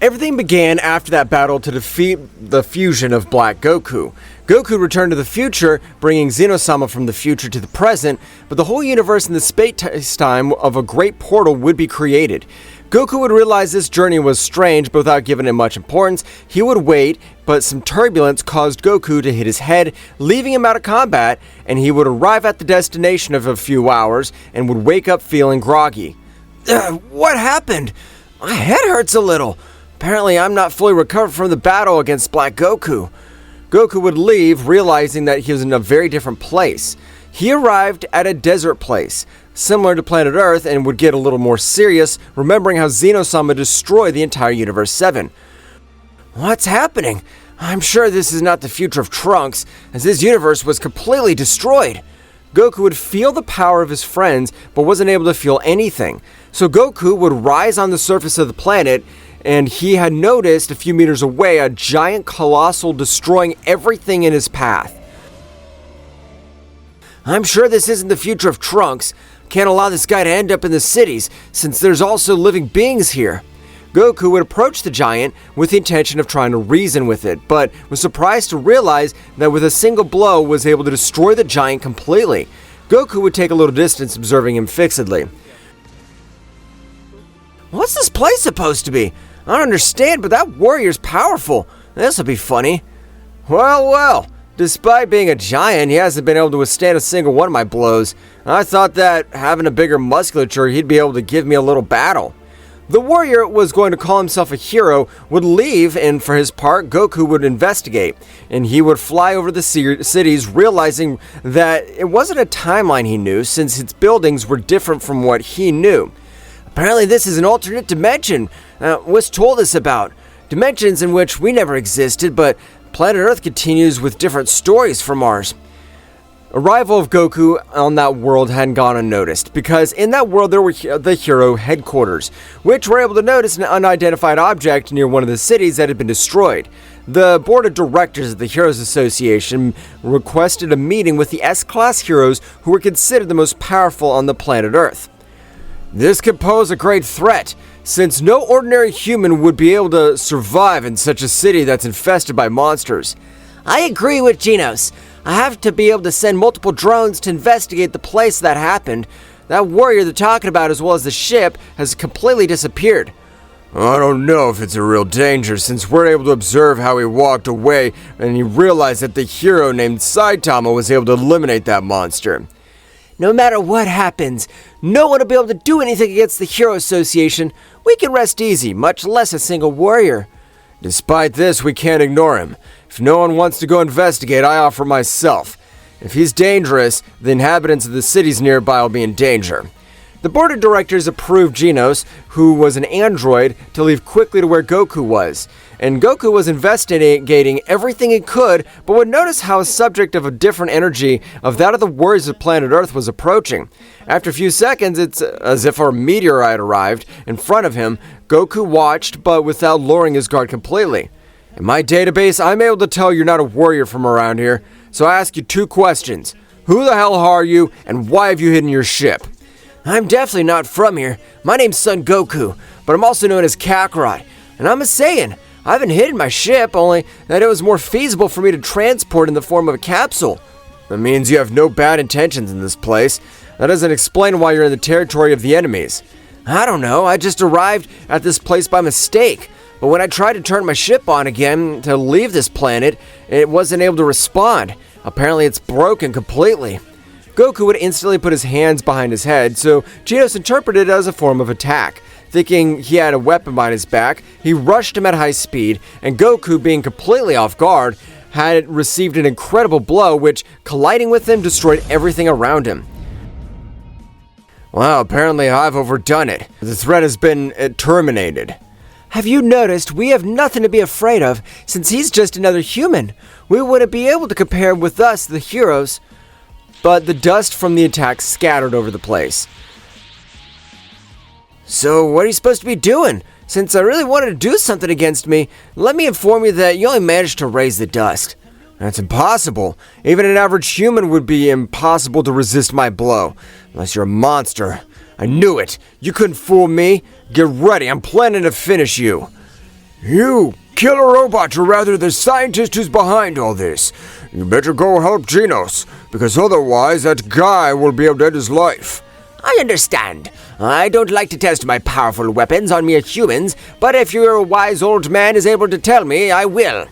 Everything began after that battle to defeat the fusion of Black Goku. Goku returned to the future, bringing Zeno-sama from the future to the present, but the whole universe and the space-time of a great portal would be created. Goku would realize this journey was strange, but without giving it much importance, he would wait, but some turbulence caused Goku to hit his head, leaving him out of combat, and he would arrive at the destination of a few hours, and would wake up feeling groggy. What happened? My head hurts a little. Apparently, I'm not fully recovered from the battle against Black Goku. Goku would leave, realizing that he was in a very different place. He arrived at a desert place, similar to planet Earth, and would get a little more serious, remembering how Zeno-sama destroyed the entire Universe 7. What's happening? I'm sure this is not the future of Trunks, as his universe was completely destroyed. Goku would feel the power of his friends, but wasn't able to feel anything. So Goku would rise on the surface of the planet, and he had noticed a few meters away a giant colossal destroying everything in his path. I'm sure this isn't the future of Trunks. Can't allow this guy to end up in the cities, since there's also living beings here. Goku would approach the giant with the intention of trying to reason with it, but was surprised to realize that with a single blow was able to destroy the giant completely. Goku would take a little distance, observing him fixedly. What's this place supposed to be? I don't understand, but that warrior's powerful. This'll be funny. Well. Despite being a giant, he hasn't been able to withstand a single one of my blows. I thought that having a bigger musculature, he'd be able to give me a little battle. The warrior was going to call himself a hero, would leave, and for his part, Goku would investigate. And he would fly over the cities, realizing that it wasn't a timeline he knew, since its buildings were different from what he knew. Apparently this is an alternate dimension was told us about. Dimensions in which we never existed, but planet Earth continues with different stories from ours. Arrival of Goku on that world hadn't gone unnoticed, because in that world there were the hero headquarters, which were able to notice an unidentified object near one of the cities that had been destroyed. The board of directors of the Heroes Association requested a meeting with the S-Class heroes who were considered the most powerful on the planet Earth. This could pose a great threat, since no ordinary human would be able to survive in such a city that's infested by monsters. I agree with Genos. I have to be able to send multiple drones to investigate the place that happened. That warrior they're talking about, as well as the ship, has completely disappeared. I don't know if it's a real danger, since we're able to observe how he walked away and he realized that the hero named Saitama was able to eliminate that monster. No matter what happens, no one will be able to do anything against the Hero Association. We can rest easy, much less a single warrior. Despite this, we can't ignore him. If no one wants to go investigate, I offer myself. If he's dangerous, the inhabitants of the cities nearby will be in danger. The board of directors approved Genos, who was an android, to leave quickly to where Goku was. And Goku was investigating everything he could, but would notice how a subject of a different energy of that of the warriors of planet Earth was approaching. After a few seconds, it's as if a meteorite arrived in front of him. Goku watched, but without lowering his guard completely. In my database, I'm able to tell you're not a warrior from around here, so I ask you 2 questions. Who the hell are you, and why have you hidden your ship? I'm definitely not from here. My name's Son Goku, but I'm also known as Kakarot, and I'm a Saiyan. I haven't hidden my ship, only that it was more feasible for me to transport in the form of a capsule. That means you have no bad intentions in this place. That doesn't explain why you're in the territory of the enemies. I don't know, I just arrived at this place by mistake. But when I tried to turn my ship on again to leave this planet, it wasn't able to respond. Apparently it's broken completely. Goku would instantly put his hands behind his head, so Genos interpreted it as a form of attack. Thinking he had a weapon behind his back, he rushed him at high speed, and Goku, being completely off guard, had received an incredible blow which, colliding with him, destroyed everything around him. Well, apparently I've overdone it. The threat has been terminated. Have you noticed we have nothing to be afraid of, since he's just another human? We wouldn't be able to compare him with us, the heroes. But the dust from the attack scattered over the place. So what are you supposed to be doing? Since I really wanted to do something against me, let me inform you that you only managed to raise the dust. That's impossible. Even an average human would be impossible to resist my blow. Unless you're a monster. I knew it. You couldn't fool me. Get ready, I'm planning to finish you. You, killer robot, or rather the scientist who's behind all this. You better go help Genos, because otherwise that guy will be able to end his life. I understand. I don't like to test my powerful weapons on mere humans, but if your wise old man is able to tell me, I will.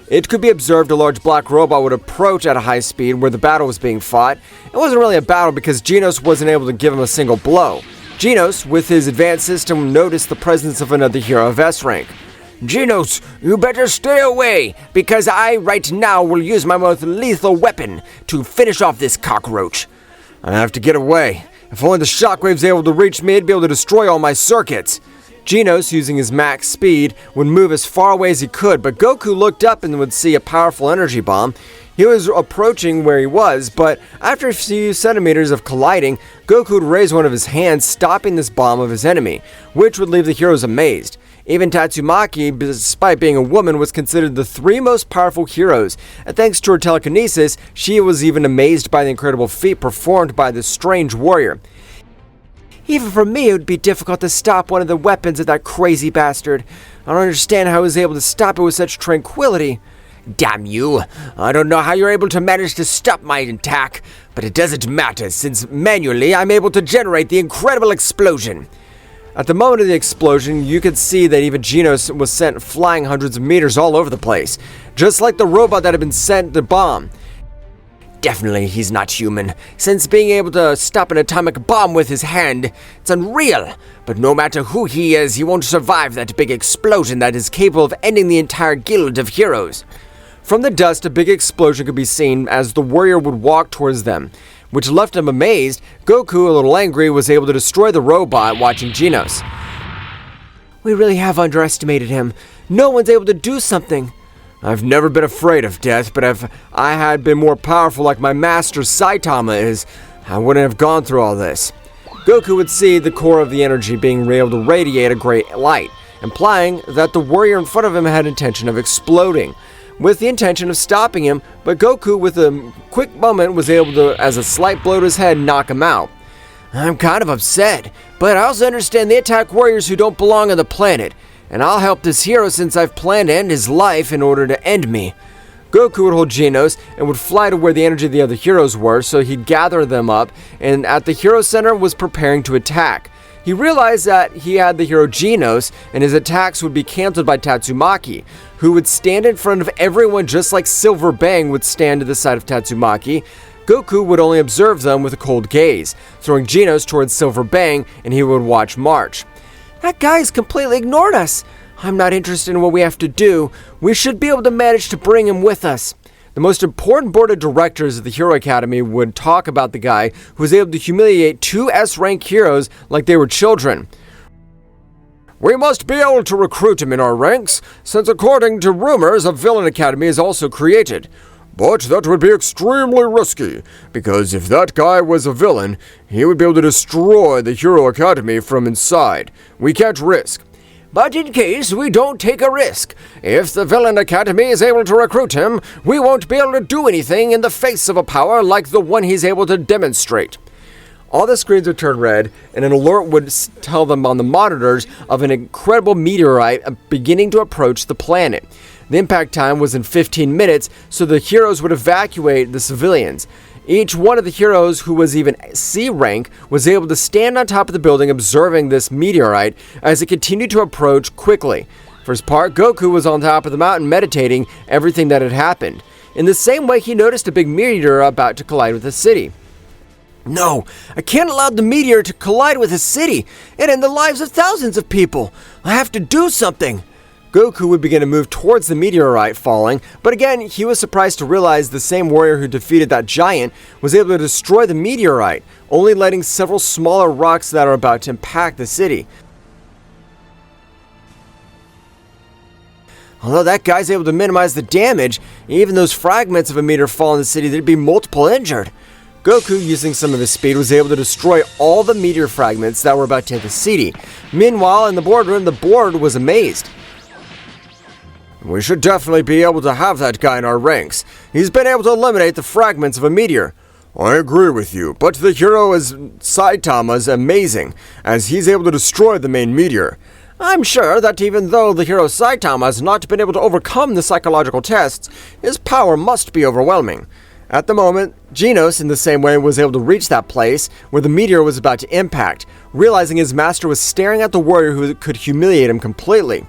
It could be observed a large black robot would approach at a high speed where the battle was being fought. It wasn't really a battle because Genos wasn't able to give him a single blow. Genos, with his advanced system, noticed the presence of another hero of S rank. Genos, you better stay away, because I right now will use my most lethal weapon to finish off this cockroach. I have to get away. If only the shockwave's able to reach me, it'd be able to destroy all my circuits. Genos, using his max speed, would move as far away as he could, but Goku looked up and would see a powerful energy bomb. He was approaching where he was, but after a few centimeters of colliding, Goku would raise one of his hands, stopping this bomb of his enemy, which would leave the heroes amazed. Even Tatsumaki, despite being a woman, was considered the three most powerful heroes, and thanks to her telekinesis, she was even amazed by the incredible feat performed by this strange warrior. Even for me, it would be difficult to stop one of the weapons of that crazy bastard. I don't understand how he was able to stop it with such tranquility. Damn you! I don't know how you're able to manage to stop my attack, but it doesn't matter since manually I'm able to generate the incredible explosion. At the moment of the explosion, you could see that even Genos was sent flying hundreds of meters all over the place, just like the robot that had been sent the bomb. Definitely he's not human, since being able to stop an atomic bomb with his hand, it's unreal. But no matter who he is, he won't survive that big explosion that is capable of ending the entire guild of heroes. From the dust, a big explosion could be seen as the warrior would walk towards them, which left him amazed. Goku, a little angry, was able to destroy the robot watching Genos. We really have underestimated him. No one's able to do something. I've never been afraid of death, but if I had been more powerful like my master Saitama is, I wouldn't have gone through all this. Goku would see the core of the energy being able to radiate a great light, implying that the warrior in front of him had intention of exploding, with the intention of stopping him, but Goku, with a quick moment, was able to, as a slight blow to his head, knock him out. I'm kind of upset, but I also understand they attack warriors who don't belong on the planet, and I'll help this hero since I've planned to end his life in order to end me. Goku would hold Genos and would fly to where the energy of the other heroes were, so he'd gather them up, and at the hero center was preparing to attack. He realized that he had the hero Genos, and his attacks would be canceled by Tatsumaki, who would stand in front of everyone just like Silver Bang would stand to the side of Tatsumaki. Goku would only observe them with a cold gaze, throwing Genos towards Silver Bang, and he would watch march. That guy's completely ignored us. I'm not interested in what we have to do. We should be able to manage to bring him with us. The most important board of directors of the Hero Academy would talk about the guy who was able to humiliate two S-rank heroes like they were children. We must be able to recruit him in our ranks, since according to rumors, a villain academy is also created. But that would be extremely risky, because if that guy was a villain, he would be able to destroy the Hero Academy from inside. We can't risk. But in case we don't take a risk, if the Villain Academy is able to recruit him, we won't be able to do anything in the face of a power like the one he's able to demonstrate. All the screens would turn red, and an alert would tell them on the monitors of an incredible meteorite beginning to approach the planet. The impact time was in 15 minutes, so the heroes would evacuate the civilians. Each one of the heroes who was even C rank was able to stand on top of the building observing this meteorite as it continued to approach quickly. For his part, Goku was on top of the mountain meditating everything that had happened. In the same way, he noticed a big meteor about to collide with the city. No, I can't allow the meteor to collide with a city and end the lives of thousands of people. I have to do something. Goku would begin to move towards the meteorite falling, but again, he was surprised to realize the same warrior who defeated that giant was able to destroy the meteorite, only letting several smaller rocks that are about to impact the city. Although that guy's able to minimize the damage, even those fragments of a meteor fall in the city, there'd be multiple injured. Goku, using some of his speed, was able to destroy all the meteor fragments that were about to hit the city. Meanwhile, in the boardroom, the board was amazed. We should definitely be able to have that guy in our ranks. He's been able to eliminate the fragments of a meteor. I agree with you, but the hero is Saitama is amazing, as he's able to destroy the main meteor. I'm sure that even though the hero Saitama has not been able to overcome the psychological tests, his power must be overwhelming. At the moment, Genos, in the same way, was able to reach that place where the meteor was about to impact, realizing his master was staring at the warrior who could humiliate him completely.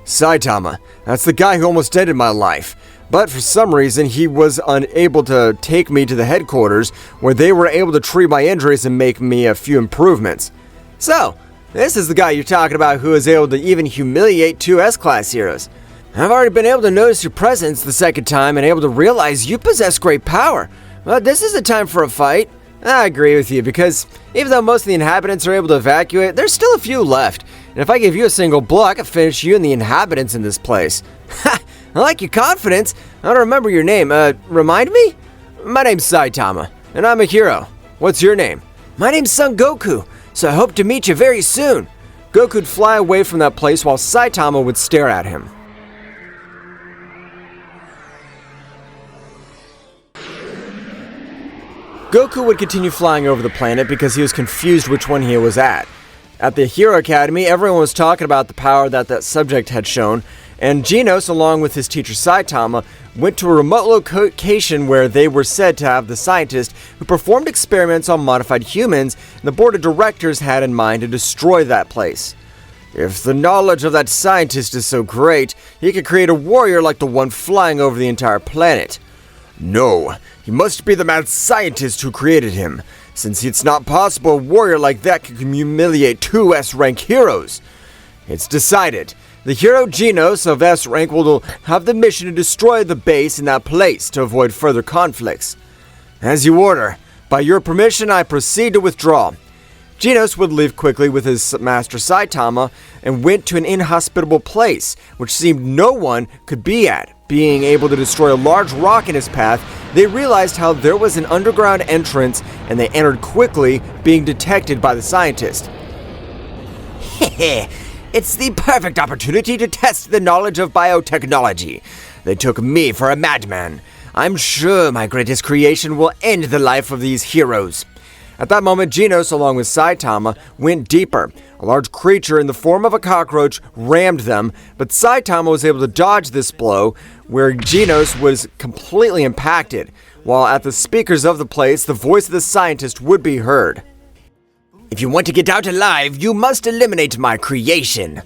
Saitama, that's the guy who almost ended my life. But for some reason, he was unable to take me to the headquarters, where they were able to treat my injuries and make me a few improvements. So, this is the guy you're talking about who is able to even humiliate two S-Class heroes. I've already been able to notice your presence the second time and able to realize you possess great power. But this is the time for a fight. I agree with you, because even though most of the inhabitants are able to evacuate, there's still a few left. And if I give you a single blow, I could finish you and the inhabitants in this place. Ha! I like your confidence. I don't remember your name. Remind me? My name's Saitama, and I'm a hero. What's your name? My name's Son Goku, so I hope to meet you very soon. Goku would fly away from that place while Saitama would stare at him. Goku would continue flying over the planet because he was confused which one he was at. At the Hero Academy, everyone was talking about the power that subject had shown, and Genos, along with his teacher Saitama, went to a remote location where they were said to have the scientist who performed experiments on modified humans, and the board of directors had in mind to destroy that place. If the knowledge of that scientist is so great, he could create a warrior like the one flying over the entire planet. No, he must be the mad scientist who created him, since it's not possible a warrior like that could humiliate two S-rank heroes. It's decided. The hero Genos of S-rank will have the mission to destroy the base in that place to avoid further conflicts. As you order. By your permission, I proceed to withdraw. Genos would leave quickly with his master Saitama and went to an inhospitable place, which seemed no one could be at. Being able to destroy a large rock in his path, they realized how there was an underground entrance, and they entered quickly, being detected by the scientist. Hehe, it's the perfect opportunity to test the knowledge of biotechnology. They took me for a madman. I'm sure my greatest creation will end the life of these heroes. At that moment, Genos, along with Saitama, went deeper. A large creature in the form of a cockroach rammed them, but Saitama was able to dodge this blow, where Genos was completely impacted, while at the speakers of the place, the voice of the scientist would be heard. If you want to get out alive, you must eliminate my creation.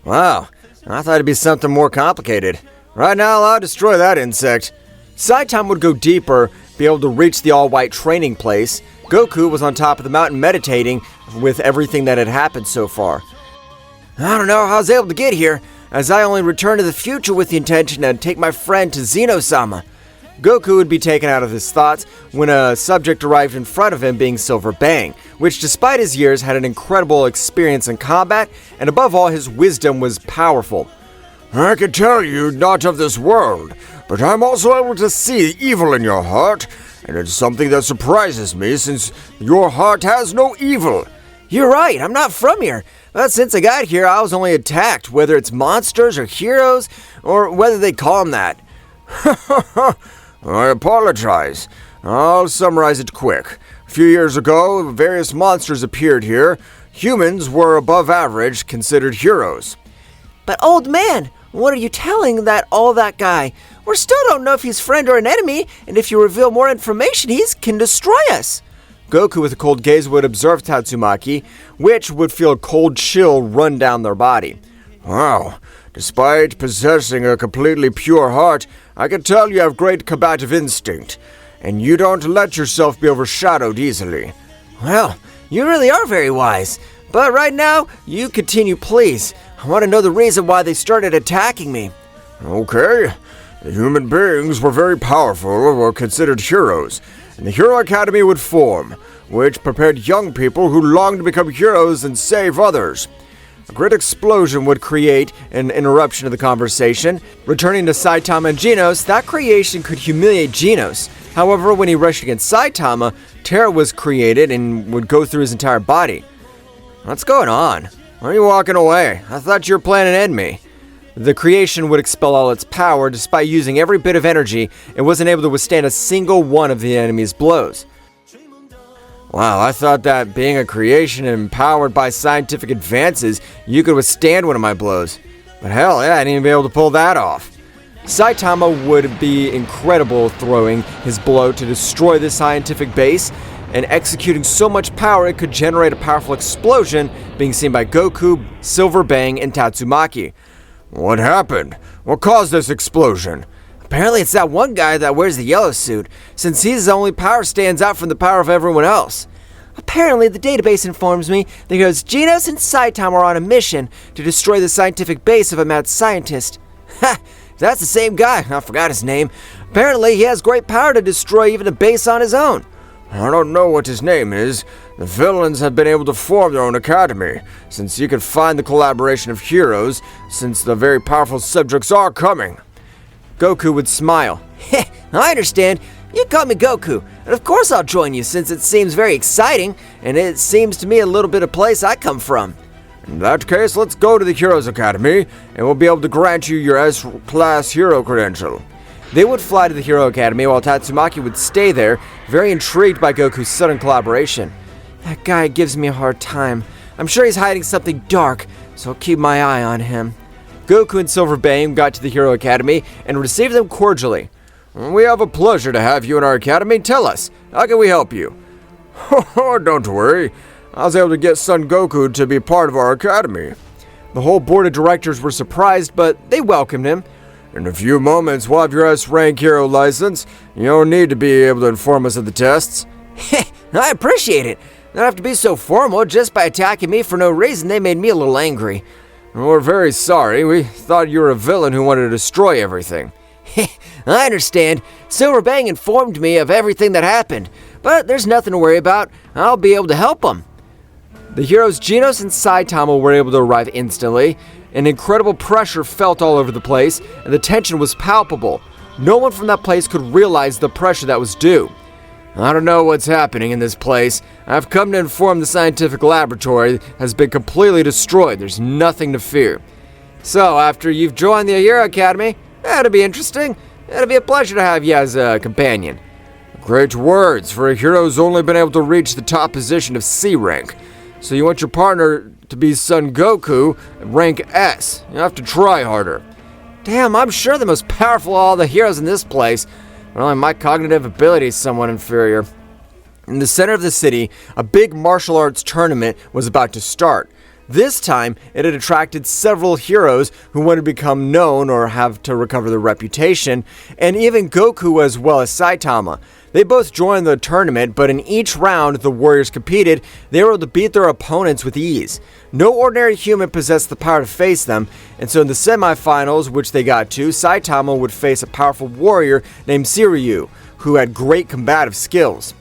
Wow, I thought it'd be something more complicated. Right now, I'll destroy that insect. Saitama would go deeper, be able to reach the all-white training place. Goku was on top of the mountain meditating with everything that had happened so far. I don't know how I was able to get here, as I only returned to the future with the intention to take my friend to Zeno-sama. Goku would be taken out of his thoughts when a subject arrived in front of him, being Silver Bang, which despite his years had an incredible experience in combat, and above all his wisdom was powerful. I can tell you not of this world, but I'm also able to see evil in your heart, and it's something that surprises me since your heart has no evil. You're right, I'm not from here. But since I got here, I was only attacked, whether it's monsters or heroes, or whether they call them that. I apologize. I'll summarize it quick. A few years ago, various monsters appeared here. Humans were above average, considered heroes. But old man, what are you telling all that guy? We still don't know if he's friend or an enemy, and if you reveal more information, he can destroy us. Goku with a cold gaze would observe Tatsumaki, which would feel a cold chill run down their body. Wow, despite possessing a completely pure heart, I can tell you have great combative instinct, and you don't let yourself be overshadowed easily. Well, you really are very wise, but right now, you continue please. I want to know the reason why they started attacking me. Okay. The human beings were very powerful, were considered heroes, and the Hero Academy would form, which prepared young people who longed to become heroes and save others. A great explosion would create an interruption of the conversation. Returning to Saitama and Genos, that creation could humiliate Genos. However, when he rushed against Saitama, terror was created and would go through his entire body. What's going on? Why are you walking away? I thought you were planning to end me. The creation would expel all its power despite using every bit of energy and wasn't able to withstand a single one of the enemy's blows. Wow, I thought that being a creation and powered by scientific advances, you could withstand one of my blows. But hell, yeah, I didn't even be able to pull that off. Saitama would be incredible throwing his blow to destroy this scientific base, and executing so much power it could generate a powerful explosion, being seen by Goku, Silver Bang, and Tatsumaki. What happened? What caused this explosion? Apparently it's that one guy that wears the yellow suit, since his only power stands out from the power of everyone else. Apparently the database informs me that Heroes Genos and Saitama are on a mission to destroy the scientific base of a mad scientist. Ha! That's the same guy. I forgot his name. Apparently he has great power to destroy even a base on his own. I don't know what his name is. The villains have been able to form their own academy, since you could find the collaboration of heroes, since the very powerful subjects are coming. Goku would smile. Heh, I understand. You call me Goku, and of course I'll join you since it seems very exciting, and it seems to me a little bit of place I come from. In that case, let's go to the Heroes Academy, and we'll be able to grant you your S-Class Hero credential. They would fly to the Hero Academy while Tatsumaki would stay there, very intrigued by Goku's sudden collaboration. That guy gives me a hard time. I'm sure he's hiding something dark, so I'll keep my eye on him. Goku and Silver Bang got to the Hero Academy and received them cordially. We have a pleasure to have you in our academy. Tell us, how can we help you? Don't worry. I was able to get Son Goku to be part of our academy. The whole board of directors were surprised, but they welcomed him. In a few moments, we'll have your S-Rank Hero license. You don't need to be able to inform us of the tests. I appreciate it. Don't have to be so formal. Just by attacking me for no reason, they made me a little angry. We're very sorry. We thought you were a villain who wanted to destroy everything. I understand. Silver Bang informed me of everything that happened, but there's nothing to worry about. I'll be able to help them. The heroes Genos and Saitama were able to arrive instantly. An incredible pressure felt all over the place, and the tension was palpable. No one from that place could realize the pressure that was due. I don't know what's happening in this place. I've come to inform the scientific laboratory has been completely destroyed. There's nothing to fear. So, after you've joined the Hero Academy, that'll be interesting. It'll be a pleasure to have you as a companion. Great words, for a hero who's only been able to reach the top position of C rank. So you want your partner to be Son Goku, rank S. You have to try harder. Damn, I'm sure the most powerful of all the heroes in this place, but only my cognitive ability is somewhat inferior. In the center of the city, a big martial arts tournament was about to start. This time, it had attracted several heroes who wanted to become known or have to recover their reputation, and even Goku as well as Saitama. They both joined the tournament, but in each round the warriors competed, they were able to beat their opponents with ease. No ordinary human possessed the power to face them, and so in the semifinals, which they got to, Saitama would face a powerful warrior named Shiryu, who had great combative skills.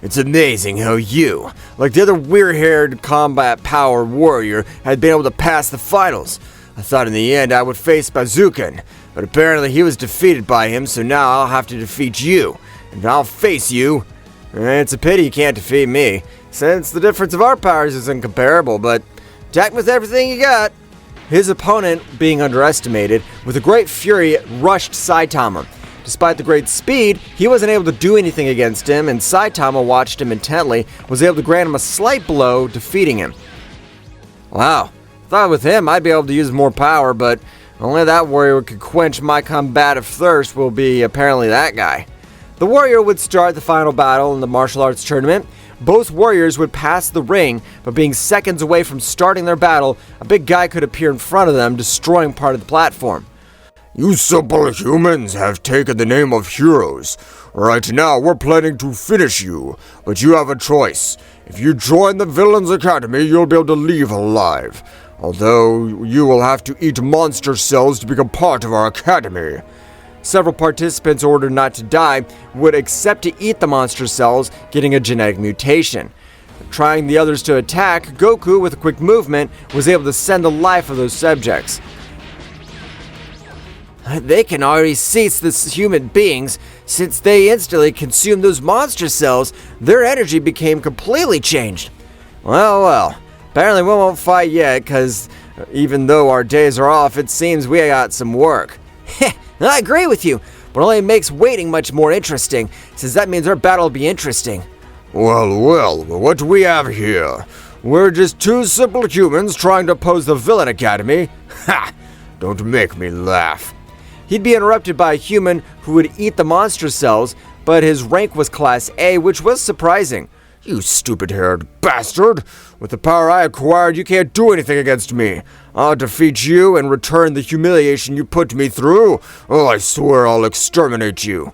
It's amazing how you, like the other weird-haired combat power warrior, had been able to pass the finals. I thought in the end I would face Bouken, but apparently he was defeated by him, so now I'll have to defeat you, and I'll face you. It's a pity you can't defeat me, since the difference of our powers is incomparable, but attack with everything you got. His opponent, being underestimated, with a great fury, rushed Saitama. Despite the great speed, he wasn't able to do anything against him, and Saitama watched him intently, was able to grant him a slight blow, defeating him. Wow, thought with him I'd be able to use more power, but only that warrior could quench my combative thirst will be apparently that guy. The warrior would start the final battle in the martial arts tournament. Both warriors would pass the ring, but being seconds away from starting their battle, a big guy could appear in front of them, destroying part of the platform. You simple humans have taken the name of heroes. Right now, we're planning to finish you, but you have a choice. If you join the Villains Academy, you'll be able to leave alive. Although, you will have to eat monster cells to become part of our academy. Several participants ordered not to die would accept to eat the monster cells, getting a genetic mutation. Trying the others to attack, Goku, with a quick movement, was able to send the life of those subjects. They can already cease the human beings. Since they instantly consumed those monster cells, their energy became completely changed. Well, apparently we won't fight yet, because even though our days are off, it seems we got some work. I agree with you, but it only makes waiting much more interesting, since that means our battle will be interesting. Well, what do we have here? We're just two simple humans trying to oppose the Villain Academy? Ha! Don't make me laugh. He'd be interrupted by a human who would eat the monster cells, but his rank was Class A, which was surprising. You stupid-haired bastard! With the power I acquired, you can't do anything against me. I'll defeat you and return the humiliation you put me through. Oh, I swear I'll exterminate you.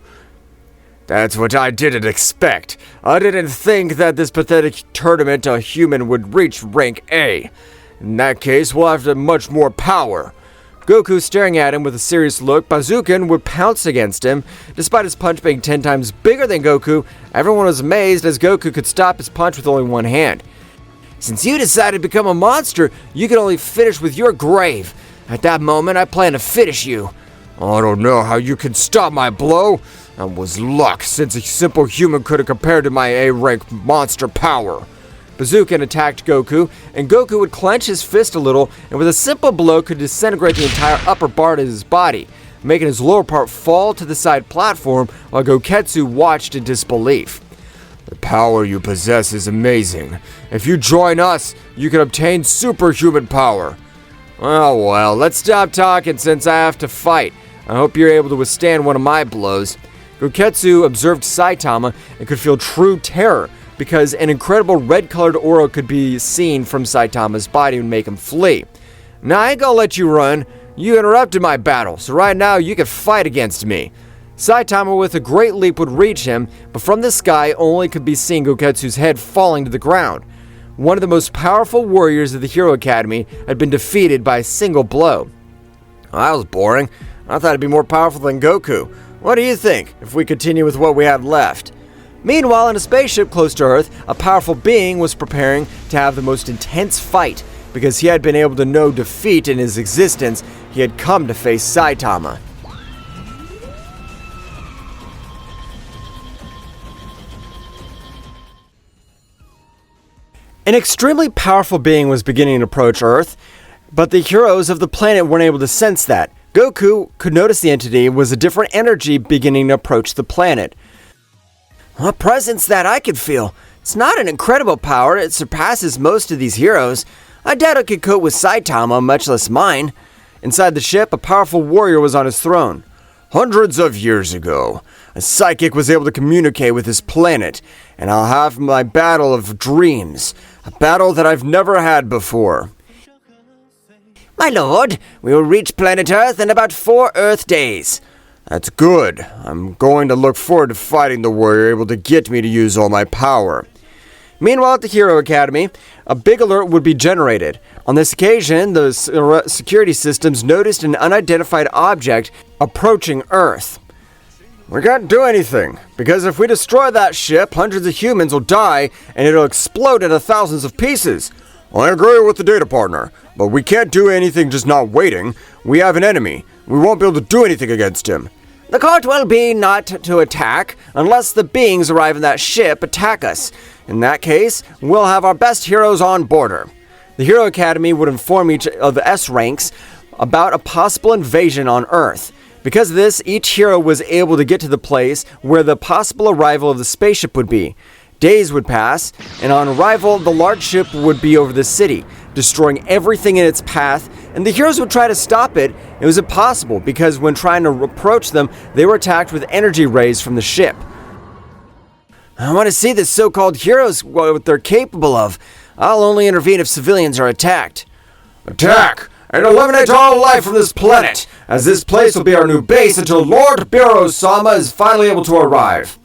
That's what I didn't expect. I didn't think that this pathetic tournament a human would reach rank A. In that case, we'll have much more power. Goku staring at him with a serious look, Bazookan would pounce against him. Despite his punch being 10 times bigger than Goku, everyone was amazed as Goku could stop his punch with only one hand. Since you decided to become a monster, you can only finish with your grave. At that moment, I plan to finish you. I don't know how you can stop my blow. That was luck, since a simple human could have compared to my A-rank monster power. Bazookan attacked Goku, and Goku would clench his fist a little, and with a simple blow could disintegrate the entire upper part of his body, making his lower part fall to the side platform while Goketsu watched in disbelief. The power you possess is amazing. If you join us, you can obtain superhuman power. Oh well, let's stop talking since I have to fight. I hope you're able to withstand one of my blows. Goketsu observed Saitama and could feel true terror, because an incredible red-colored aura could be seen from Saitama's body and make him flee. Now, I ain't gonna let you run. You interrupted my battle, so right now you can fight against me. Saitama with a great leap would reach him, but from the sky only could be seen Goketsu's head falling to the ground. One of the most powerful warriors of the Hero Academy had been defeated by a single blow. Well, that was boring. I thought it'd be more powerful than Goku. What do you think, if we continue with what we have left? Meanwhile, in a spaceship close to Earth, a powerful being was preparing to have the most intense fight. Because he had been able to know defeat in his existence, he had come to face Saitama. An extremely powerful being was beginning to approach Earth, but the heroes of the planet weren't able to sense that. Goku could notice the entity was a different energy beginning to approach the planet. A presence that I could feel. It's not an incredible power, it surpasses most of these heroes. I doubt it could cope with Saitama, much less mine. Inside the ship, a powerful warrior was on his throne. Hundreds of years ago, a psychic was able to communicate with this planet, and I'll have my battle of dreams, a battle that I've never had before. My lord, we will reach planet Earth in about 4 Earth days. That's good. I'm going to look forward to fighting the warrior able to get me to use all my power. Meanwhile, at the Hero Academy, a big alert would be generated. On this occasion, the security systems noticed an unidentified object approaching Earth. We can't do anything, because if we destroy that ship, hundreds of humans will die, and it'll explode into thousands of pieces. I agree with the data partner, but we can't do anything just not waiting. We have an enemy. We won't be able to do anything against him. The court will be not to attack unless the beings arrive in that ship attack us. In that case, we'll have our best heroes on board. The Hero Academy would inform each of the S ranks about a possible invasion on Earth. Because of this, each hero was able to get to the place where the possible arrival of the spaceship would be. Days would pass, and on arrival, the large ship would be over the city, destroying everything in its path, and the heroes would try to stop it. It was impossible, because when trying to approach them, they were attacked with energy rays from the ship. I want to see the so-called heroes, what they're capable of. I'll only intervene if civilians are attacked. Attack! And eliminate all life from this planet, as this place will be our new base until Lord Boros-sama is finally able to arrive.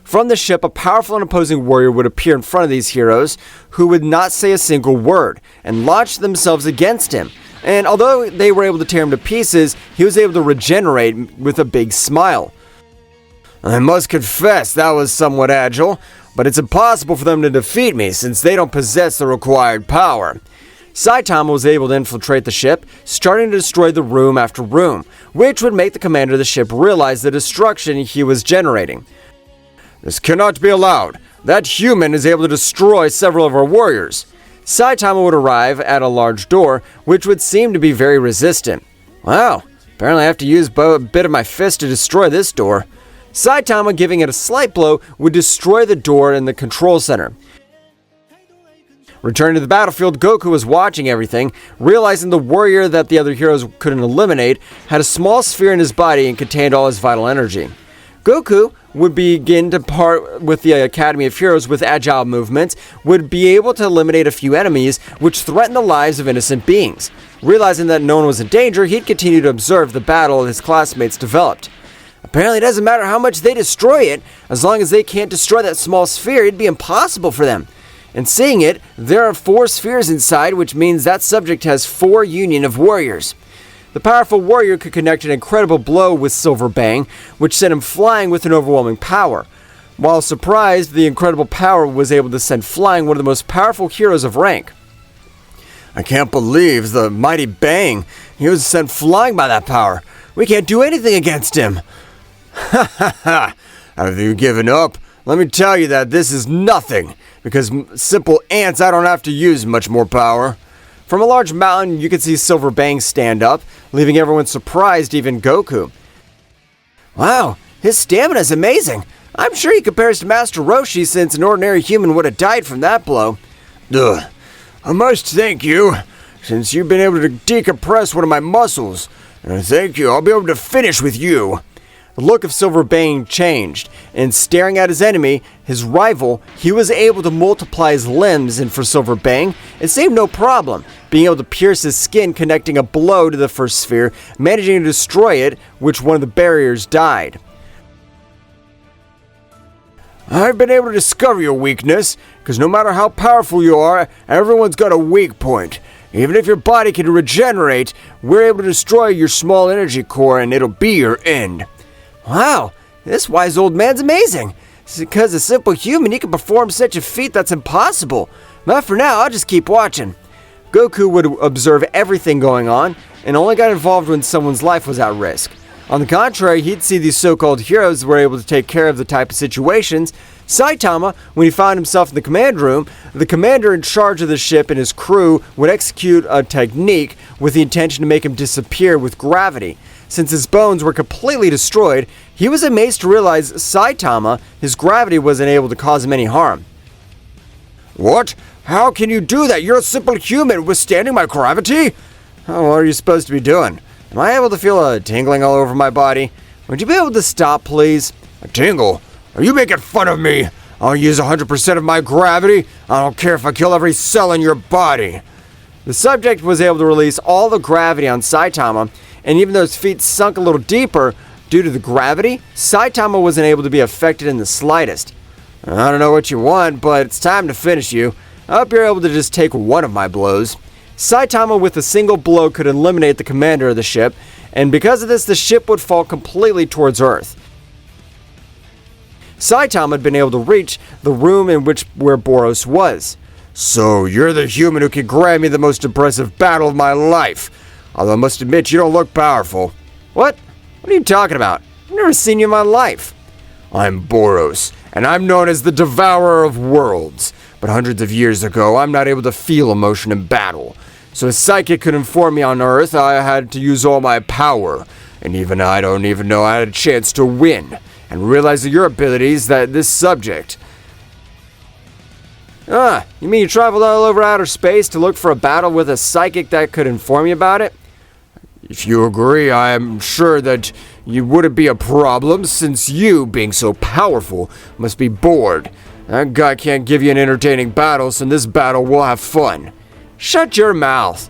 From the ship, a powerful and opposing warrior would appear in front of these heroes, who would not say a single word, and launch themselves against him. And although they were able to tear him to pieces, he was able to regenerate with a big smile. I must confess that was somewhat agile, but it's impossible for them to defeat me since they don't possess the required power. Saitama was able to infiltrate the ship, starting to destroy the room after room, which would make the commander of the ship realize the destruction he was generating. This cannot be allowed. That human is able to destroy several of our warriors. Saitama would arrive at a large door, which would seem to be very resistant. Wow, apparently I have to use a bit of my fist to destroy this door. Saitama giving it a slight blow would destroy the door in the control center. Returning to the battlefield, Goku was watching everything, realizing the warrior that the other heroes couldn't eliminate had a small sphere in his body and contained all his vital energy. Goku would begin to part with the Academy of Heroes with agile movements, would be able to eliminate a few enemies which threatened the lives of innocent beings. Realizing that no one was in danger, he'd continue to observe the battle his classmates developed. Apparently it doesn't matter how much they destroy it, as long as they can't destroy that small sphere, it'd be impossible for them. And seeing it, there are 4 spheres inside, which means that subject has 4 union of warriors. The powerful warrior could connect an incredible blow with Silver Bang, which sent him flying with an overwhelming power. While surprised, the incredible power was able to send flying one of the most powerful heroes of rank. I can't believe the mighty Bang. He was sent flying by that power. We can't do anything against him. Ha ha ha! Have you given up? Let me tell you that this is nothing. Because simple ants, I don't have to use much more power. From a large mountain, you could see Silver Bang stand up, leaving everyone surprised, even Goku. Wow, his stamina is amazing. I'm sure he compares to Master Roshi, since an ordinary human would have died from that blow. Ugh. I must thank you, since you've been able to decompress one of my muscles. And thank you, I'll be able to finish with you. The look of Silver Bang changed, and staring at his enemy, his rival, he was able to multiply his limbs, and for Silver Bang, it seemed no problem, being able to pierce his skin, connecting a blow to the first sphere, managing to destroy it, which one of the barriers died. I've been able to discover your weakness, because no matter how powerful you are, everyone's got a weak point. Even if your body can regenerate, we're able to destroy your small energy core, and it'll be your end. Wow, this wise old man's amazing. Because a simple human, he can perform such a feat that's impossible. But for now, I'll just keep watching. Goku would observe everything going on, and only got involved when someone's life was at risk. On the contrary, he'd see these so-called heroes were able to take care of the type of situations. Saitama, when he found himself in the command room, the commander in charge of the ship and his crew would execute a technique with the intention to make him disappear with gravity. Since his bones were completely destroyed, he was amazed to realize Saitama, his gravity wasn't able to cause him any harm. What? How can you do that? You're a simple human withstanding my gravity? Oh, what are you supposed to be doing? Am I able to feel a tingling all over my body? Would you be able to stop, please? A tingle? Are you making fun of me? I'll use 100% of my gravity. I don't care if I kill every cell in your body. The subject was able to release all the gravity on Saitama, and even though his feet sunk a little deeper due to the gravity, Saitama wasn't able to be affected in the slightest. I don't know what you want, but it's time to finish you. I hope you're able to just take one of my blows. Saitama with a single blow could eliminate the commander of the ship, and because of this, the ship would fall completely towards Earth. Saitama had been able to reach the room where Boros was. So, you're the human who can grant me the most impressive battle of my life. Although I must admit, you don't look powerful. What? What are you talking about? I've never seen you in my life. I'm Boros, and I'm known as the Devourer of Worlds. But hundreds of years ago, I'm not able to feel emotion in battle. So a psychic could inform me on Earth I had to use all my power. And even I don't even know I had a chance to win. And realize that your abilities, that this subject... You mean you traveled all over outer space to look for a battle with a psychic that could inform you about it? If you agree, I am sure that you wouldn't be a problem, since you, being so powerful, must be bored. That guy can't give you an entertaining battle, so in this battle we'll have fun. Shut your mouth.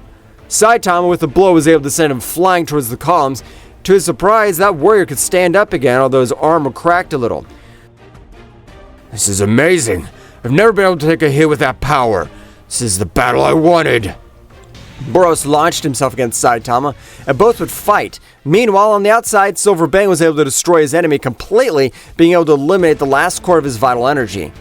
Saitama with a blow was able to send him flying towards the columns. To his surprise, that warrior could stand up again, although his arm cracked a little. This is amazing. I've never been able to take a hit with that power. This is the battle I wanted. Boros launched himself against Saitama, and both would fight. Meanwhile, on the outside, Silver Bang was able to destroy his enemy completely, being able to eliminate the last core of his vital energy.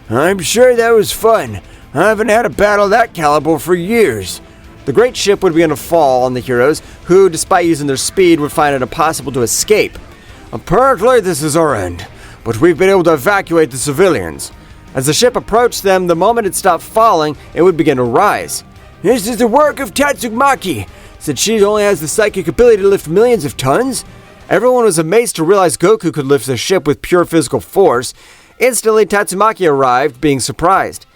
I'm sure that was fun. I haven't had a battle of that caliber for years. The great ship would begin to fall on the heroes, who, despite using their speed, would find it impossible to escape. Apparently, this is our end, but we've been able to evacuate the civilians. As the ship approached them, the moment it stopped falling, it would begin to rise. This is the work of Tatsumaki, since she only has the psychic ability to lift millions of tons. Everyone was amazed to realize Goku could lift the ship with pure physical force. Instantly, Tatsumaki arrived, being surprised.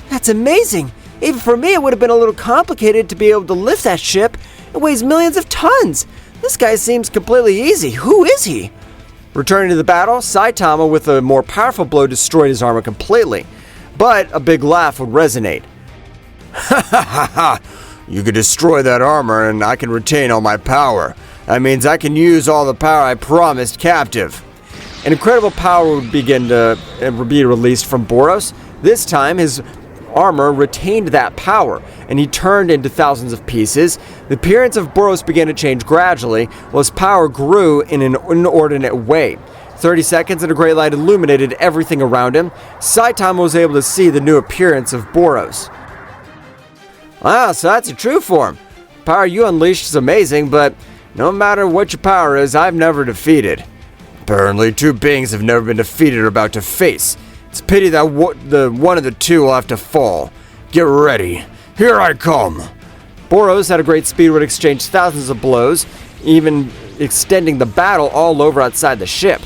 That's amazing! Even for me, it would have been a little complicated to be able to lift that ship. It weighs millions of tons! This guy seems completely easy. Who is he? Returning to the battle, Saitama with a more powerful blow destroyed his armor completely. But a big laugh would resonate. Ha ha ha ha! You could destroy that armor and I can retain all my power. That means I can use all the power I promised captive. An incredible power would begin to be released from Boros. This time, his armor retained that power, and he turned into thousands of pieces. The appearance of Boros began to change gradually, while his power grew in an inordinate way. 30 seconds and a great light illuminated everything around him. Saitama was able to see the new appearance of Boros. Wow, so that's a true form. Power you unleashed is amazing, but no matter what your power is, I've never defeated. Apparently, two beings have never been defeated or about to face. It's a pity that the one of the two will have to fall. Get ready. Here I come. Boros at a great speed would exchange thousands of blows, even extending the battle all over outside the ship.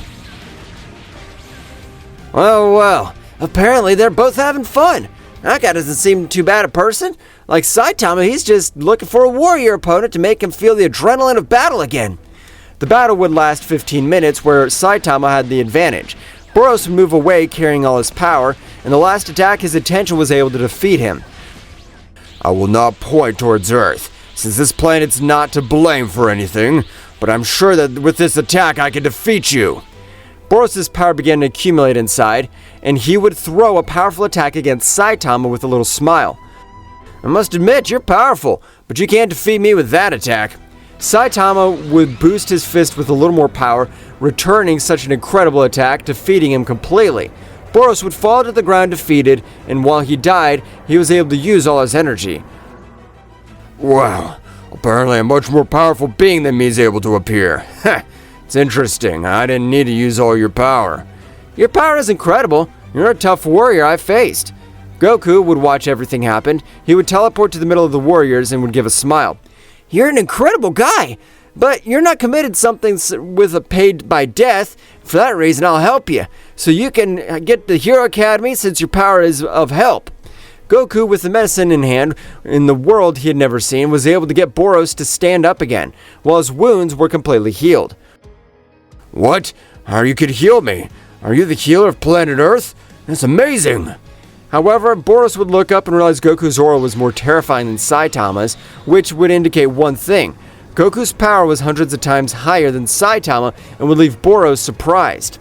Well, apparently they're both having fun. That guy doesn't seem too bad a person. Like Saitama, he's just looking for a warrior opponent to make him feel the adrenaline of battle again. The battle would last 15 minutes, where Saitama had the advantage. Boros would move away carrying all his power. In the last attack, his attention was able to defeat him. I will not point towards Earth, since this planet's not to blame for anything, but I'm sure that with this attack I can defeat you. Boros' power began to accumulate inside, and he would throw a powerful attack against Saitama with a little smile. I must admit, you're powerful, but you can't defeat me with that attack. Saitama would boost his fist with a little more power, returning such an incredible attack, defeating him completely. Boros would fall to the ground defeated, and while he died, he was able to use all his energy. Wow, apparently a much more powerful being than me is able to appear. It's interesting. I didn't need to use all your power. Your power is incredible. You're a tough warrior I've faced. Goku would watch everything happen. He would teleport to the middle of the warriors and would give a smile. You're an incredible guy, but you're not committed something with a paid by death. For that reason, I'll help you, so you can get the Hero Academy since your power is of help. Goku, with the medicine in hand, in the world he had never seen, was able to get Boros to stand up again, while his wounds were completely healed. What? How you could heal me? Are you the healer of planet Earth? That's amazing! However, Boros would look up and realize Goku's aura was more terrifying than Saitama's, which would indicate one thing. Goku's power was hundreds of times higher than Saitama and would leave Boros surprised.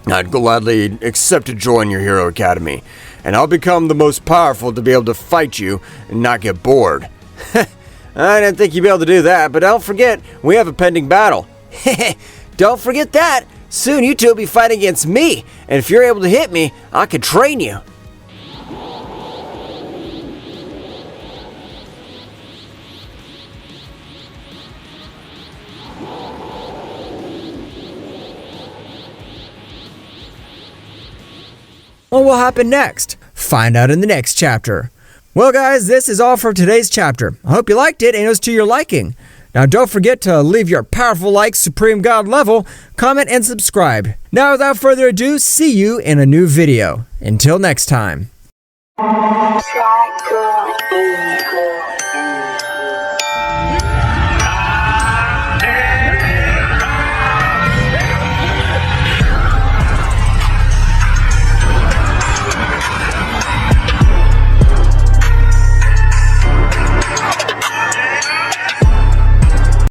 I'd gladly accept to join your Hero Academy, and I'll become the most powerful to be able to fight you and not get bored. I didn't think you'd be able to do that, but don't forget, we have a pending battle. Don't forget that! Soon you two will be fighting against me, and if you're able to hit me, I can train you. What will happen next? Find out in the next chapter. Well guys, this is all for today's chapter. I hope you liked it and it was to your liking. Now don't forget to leave your powerful like Supreme God level, comment and subscribe. Now without further ado, see you in a new video. Until next time.